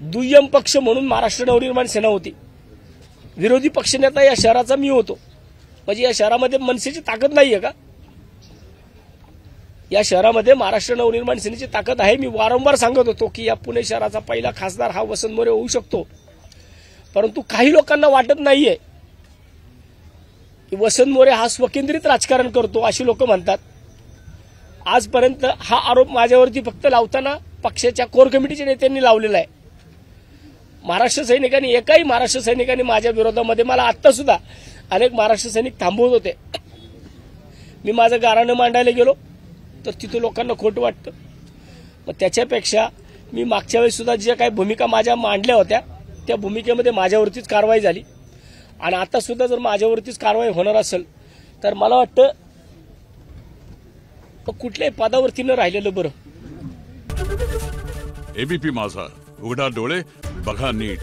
दुय्यम पक्ष म्हणून महाराष्ट्र नवनिर्माण सेना होती. विरोधी पक्षनेता या शहराचा मी होतो. म्हणजे या शहरामध्ये मनसेची ताकद नाहीये का? या शहरामध्ये महाराष्ट्र नवनिर्माण सेनेची ताकद आहे. मी वारंवार सांगत होतो की या पुणे शहराचा पहिला खासदार हा वसंत मोरे होऊ शकतो. परंतु काही लोकांना वाटत नाहीये की वसंत मोरे हा स्वकेंद्रित राजकारण करतो, अशी लोक म्हणतात. आजपर्यंत हा आरोप माझ्यावरती फक्त लावताना पक्षाच्या कोर कमिटीच्या नेत्यांनी लावलेला आहे. महाराष्ट्र सैनिकांनी, एकाही महाराष्ट्र सैनिकांनी माझ्या विरोधामध्ये, मला आत्ता सुद्धा अनेक महाराष्ट्र सैनिक थांबवत होते. मी माझं गाऱ्हाणं मांडायला गेलो तर तिथं लोकांना खोटं वाटतं. मग त्याच्यापेक्षा मी मागच्या वेळेस सुद्धा ज्या काही भूमिका माझ्या मांडल्या होत्या त्या भूमिकेमध्ये माझ्यावरतीच कारवाई झाली. आणि आता सुद्धा जर माझ्यावरतीच कारवाई होणार असेल तर मला वाटतं कुठल्याही पदावरती न राहिलेलं बरं. एबीपी माझा, उघडा डोळे बघा नीट.